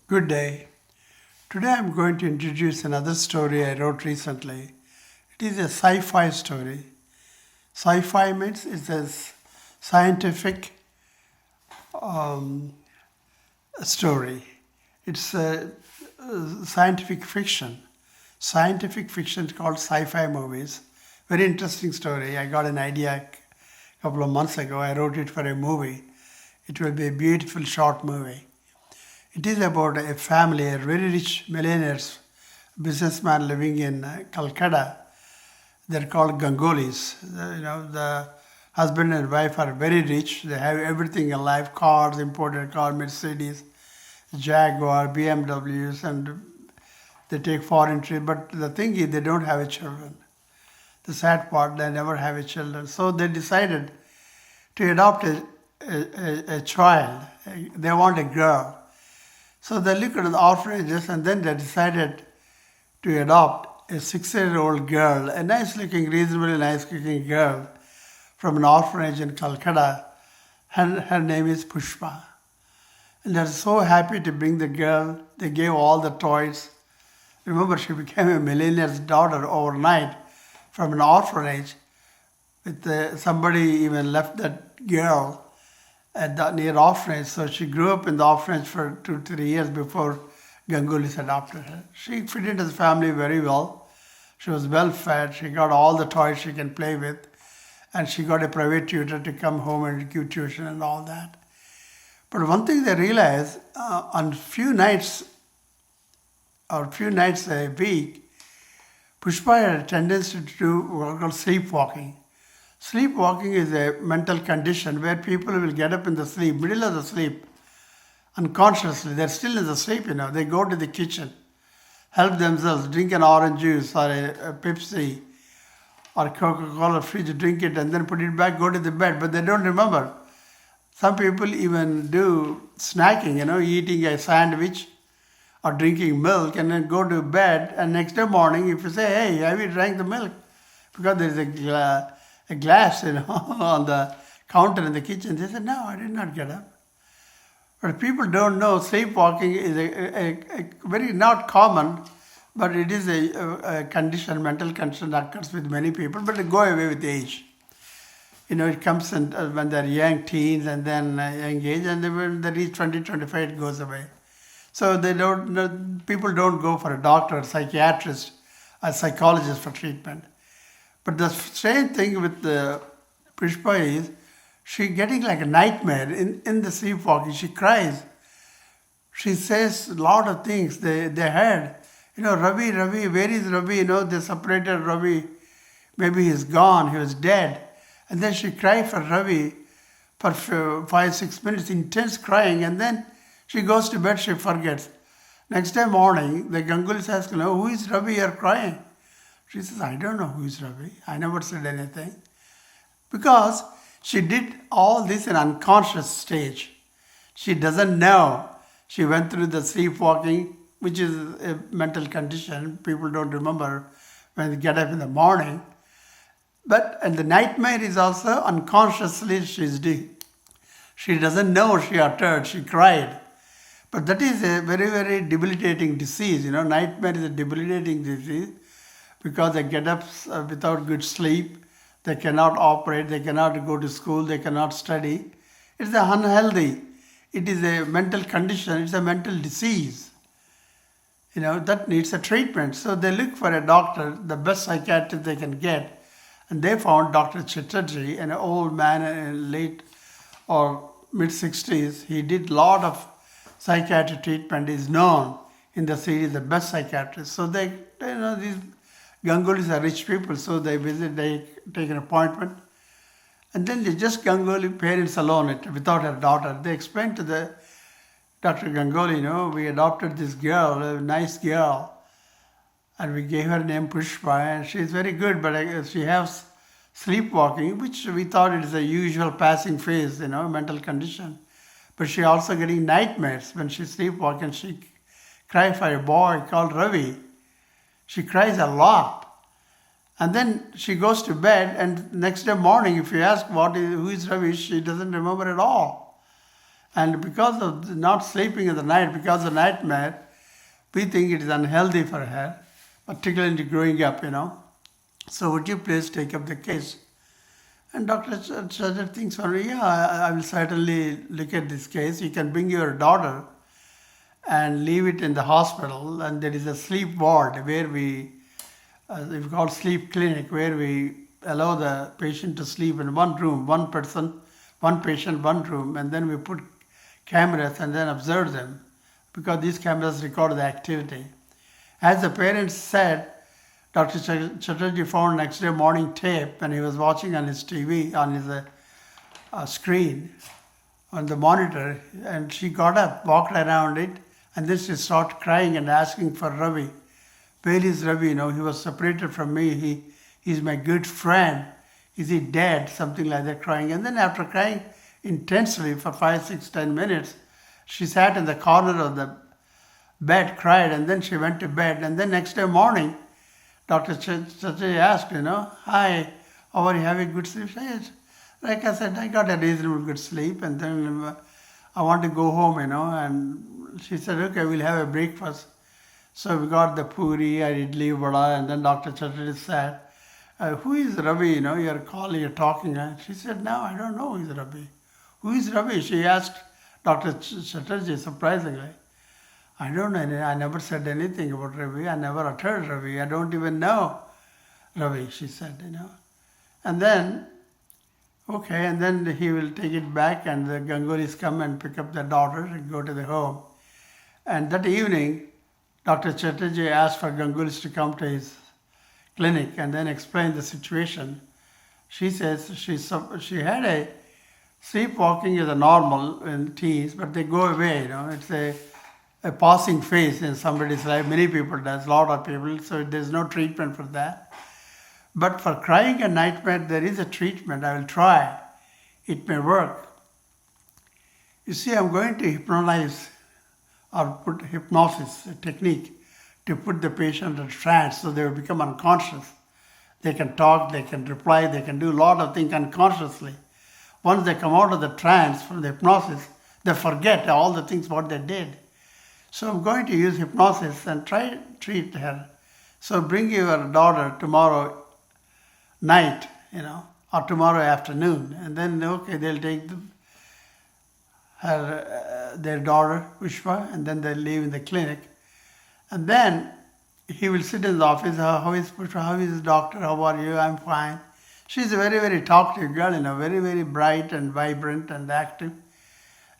Good day. Today I'm going to introduce another story I wrote recently. It is a sci-fi story. Sci-fi means it's a scientific story. It's a scientific fiction. Scientific fiction is called sci-fi movies. Very interesting story. I got an idea a couple of months ago. I wrote it for a movie. It will be a beautiful short movie. It is about a family, a very rich millionaires, businessman living in Calcutta. They're called Gangulis. The husband and wife are very rich. They have everything in life: cars, imported car, Mercedes, Jaguar, BMWs, and they take foreign trips. But the thing is, they don't have a children. The sad part, they never have a children. So they decided to adopt a child. They want a girl. So they looked at the orphanages and then they decided to adopt a 6-year-old girl, a nice looking, reasonably nice looking girl from an orphanage in Calcutta. Her name is Pushpa. And they're so happy to bring the girl. They gave all the toys. Remember, she became a millionaire's daughter overnight from an orphanage. Somebody even left that girl at the near orphanage. So she grew up in the orphanage for 2-3 years before Gangulis adopted her. She fit into the family very well. She was well fed. She got all the toys she can play with. And she got a private tutor to come home and give tuition and all that. But one thing they realized, on few nights a week, Pushpa had a tendency to do what we call sleepwalking. Sleepwalking is a mental condition where people will get up in the sleep, middle of the sleep, unconsciously. They're still in the sleep, They go to the kitchen, help themselves, drink an orange juice or a Pepsi or Coca-Cola fridge, drink it and then put it back, go to the bed, but they don't remember. Some people even do snacking, eating a sandwich or drinking milk and then go to bed, and next day morning if you say, hey, have you drank the milk? Because there's a glass, on the counter in the kitchen. They said, no, I did not get up. But people don't know sleepwalking is a very not common, but it is a condition, mental condition that occurs with many people, but it go away with age. It comes in, when they're young teens and then young age, and then when they reach 20, 25, it goes away. So people don't go for a doctor, psychiatrist, or psychologist for treatment. But the strange thing with the Pushpa is she getting like a nightmare in the sleepwalking. She cries. She says a lot of things. They heard, Ravi, where is Ravi? They separated Ravi. Maybe he's gone. He was dead. And then she cried for Ravi for 5-6 minutes, intense crying. And then she goes to bed. She forgets. Next day morning, the Gangulis ask, who is Ravi? You're crying. She says, I don't know who is Ravi. I never said anything. Because she did all this in unconscious stage. She doesn't know. She went through the sleepwalking, which is a mental condition. People don't remember when they get up in the morning. And the nightmare is also unconsciously she's doing. She doesn't know she uttered, she cried. But that is a very, very debilitating disease. Nightmare is a debilitating disease, because they get up without good sleep, they cannot operate, they cannot go to school, they cannot study. It's unhealthy. It is a mental condition, it's a mental disease. That needs a treatment. So they look for a doctor, the best psychiatrist they can get. And they found Dr. Chatterjee, an old man in late or mid-60s. He did a lot of psychiatric treatment, is known in the city, the best psychiatrist. So these Gangulis are rich people, so they visit, they take an appointment. And then they just Ganguly parents alone, without her daughter. They explained to the Dr. Ganguly, we adopted this girl, a nice girl, and we gave her name Pushpa, and she's very good, but she has sleepwalking, which we thought it is a usual passing phase, mental condition. But she also getting nightmares when she sleepwalks, and she cries for a boy called Ravi. She cries a lot. And then she goes to bed, and next day morning, if you ask who is Ravi, she doesn't remember at all. And because of not sleeping in the night, because of nightmare, we think it is unhealthy for her, particularly growing up, So would you please take up the case? And Dr. Chaudhary thinks, yeah, I will certainly look at this case. You can bring your daughter and leave it in the hospital. And there is a sleep ward where we call sleep clinic, where we allow the patient to sleep in one room, one person, one patient, one room. And then we put cameras and then observe them, because these cameras record the activity. As the parents said, Dr. Chatterjee found next day morning tape and he was watching on his TV, on his screen, on the monitor, and she got up, walked around it, and then she started crying and asking for Ravi. Where is Ravi? He was separated from me. He's my good friend. Is he dead? Something like that, crying. And then after crying intensely for 5, 6, 10 minutes, she sat in the corner of the bed, cried, and then she went to bed. And then next day morning, Dr. Chatterjee asked, hi, how are you having good sleep? She said, like I said, I got a reasonable good sleep, and then I want to go home, and she said, okay, we'll have a breakfast. So we got the puri, idli, vada, and then Dr. Chatterjee said, who is Ravi? You're calling, you're talking. And she said, no, I don't know who is Ravi. Who is Ravi? She asked Dr. Chatterjee, surprisingly. I don't know. I never said anything about Ravi. I never uttered Ravi. I don't even know Ravi, she said, And then, okay, and then he will take it back, and the Gangulis come and pick up their daughter and go to the home. And that evening, Dr. Chatterjee asked for Gangulis to come to his clinic and then explain the situation. She says she had a sleepwalking is a normal in teens, but they go away, It's a passing phase in somebody's life. Many people does, a lot of people, so there's no treatment for that. But for crying and nightmare, there is a treatment. I will try. It may work. You see, I'm going to hypnotize or put hypnosis, a technique, to put the patient in trance so they will become unconscious. They can talk, they can reply, they can do a lot of things unconsciously. Once they come out of the trance from the hypnosis, they forget all the things what they did. So I'm going to use hypnosis and try to treat her. So bring your daughter tomorrow night, or tomorrow afternoon. And then, okay, they'll take their daughter, Pushpa, and then they'll leave in the clinic. And then he will sit in the office. How is Pushpa? How is the doctor? How are you? I'm fine. She's a very, very talkative girl, very, very bright and vibrant and active.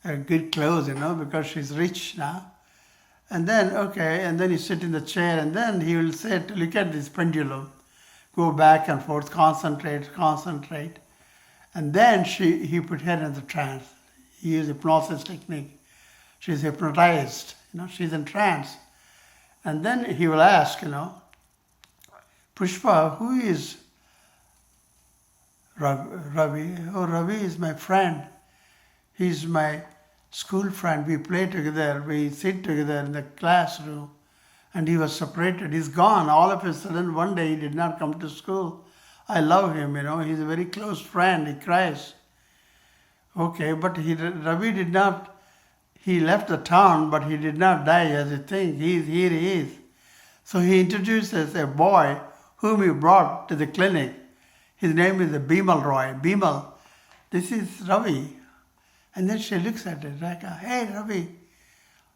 Good clothes, because she's rich now. And then, okay, and then you sit in the chair, and then he will say, look at this pendulum, go back and forth, concentrate. And then he put her in the trance. He used hypnosis technique. She's hypnotized, she's in trance. And then he will ask, Pushpa, who is Ravi? Oh, Ravi is my friend. He's my school friend. We play together, we sit together in the classroom, and he was separated. He's gone. All of a sudden, one day he did not come to school. I love him, he's a very close friend. He cries. Okay, but Ravi did not, he left the town, but he did not die as you think. Here he is. So he introduces a boy whom he brought to the clinic. His name is Bimal Roy. Bimal, this is Ravi. And then she looks at it, Rekha, hey Ravi,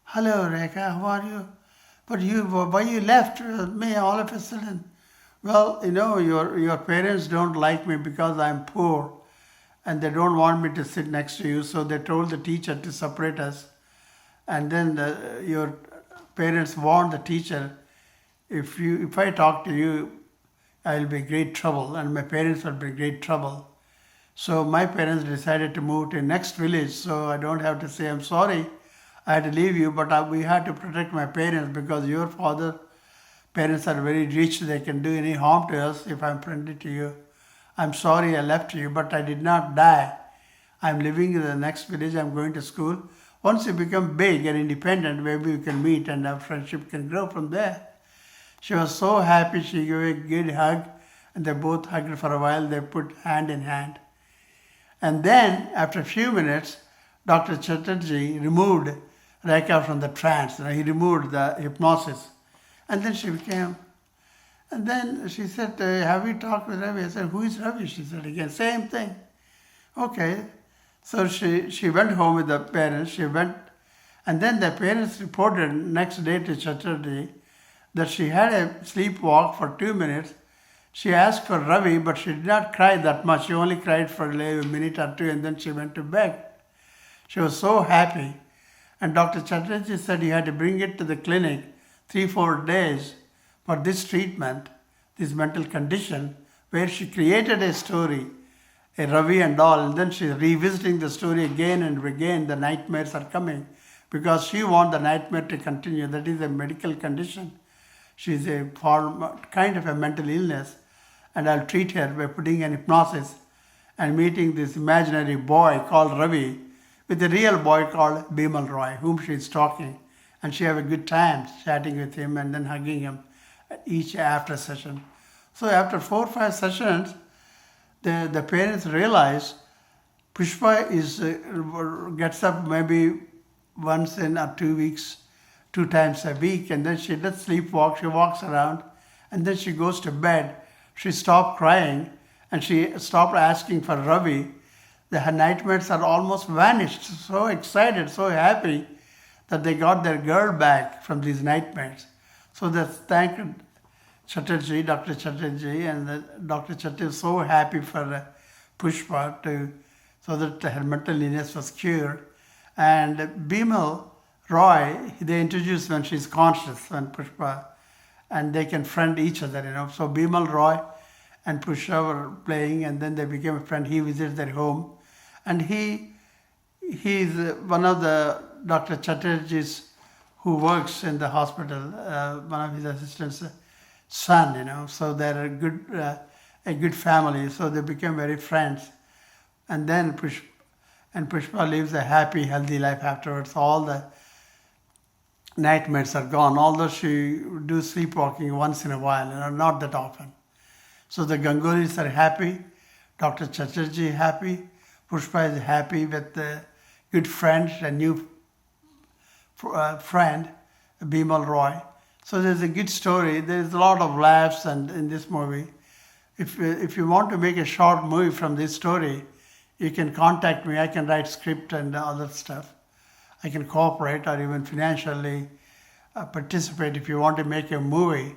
hello Rekha, how are you? But why you left me all of a sudden? Well, your parents don't like me because I'm poor and they don't want me to sit next to you, so they told the teacher to separate us. And then your parents warned the teacher, if I talk to you, I'll be in great trouble, and my parents will be in great trouble. So my parents decided to move to the next village, so I don't have to say, I'm sorry, I had to leave you, but we had to protect my parents because your parents are very rich, they can do any harm to us if I'm friendly to you. I'm sorry I left you, but I did not die. I'm living in the next village, I'm going to school. Once you become big and independent, maybe we can meet and our friendship can grow from there. She was so happy, she gave a good hug, and they both hugged for a while, they put hand in hand. And then, after a few minutes, Dr. Chatterjee removed Rekha from the trance. He removed the hypnosis. And then she became, and then she said, have you talked with Ravi? I said, who is Ravi? She said again, same thing. Okay. So she went home with the parents. She went, and then the parents reported next day to Chatterjee that she had a sleepwalk for 2 minutes. She asked for Ravi, but she did not cry that much. She only cried for a minute or two, and then she went to bed. She was so happy. And Dr. Chatterjee said he had to bring it to the clinic 3-4 days for this treatment, this mental condition, where she created a story, a Ravi and all, and then she's revisiting the story again and again. The nightmares are coming because she wants the nightmare to continue. That is a medical condition. She's a kind of a mental illness, and I'll treat her by putting an hypnosis and meeting this imaginary boy called Ravi with a real boy called Bimal Roy, whom she's talking. And she have a good time chatting with him and then hugging him at each after session. So after 4 or 5 sessions, the parents realize Pushpa gets up maybe once in 2 weeks, 2 times a week, and then she does sleepwalk. She walks around, and then she goes to bed. She stopped crying, and she stopped asking for Ravi. Her nightmares are almost vanished. So excited, so happy that they got their girl back from these nightmares. So they thanked Chatterjee, Dr. Chatterjee, and Dr. Chatterjee was so happy for Pushpa so that her mental illness was cured. And Bimal Roy, they introduced when she's conscious, when Pushpa, and they can friend each other, So Bimal Roy and Pushpa were playing, and then they became a friend. He visits their home, and he's one of the Dr. Chatterjee's who works in the hospital, one of his assistants' son, So they're a good family. So they became very friends, and then Pushpa lives a happy, healthy life afterwards. All the nightmares are gone, although she do sleepwalking once in a while, not that often. So the Gangulis are happy, Dr. Chatterjee happy, Pushpa is happy with the good friend, a new friend, Bimal Roy. So there's a good story. There's a lot of laughs in this movie. If you want to make a short movie from this story, you can contact me. I can write script and other stuff. I can cooperate or even financially participate if you want to make a movie,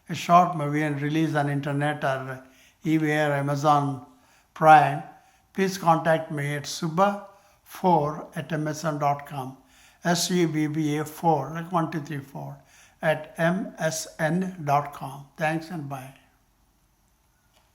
a short movie, and release on internet or eBay or Amazon Prime. Please contact me at subba4@msn.com. SUBBA4, like 1, 2, 3, 4, at msn.com. Thanks and bye.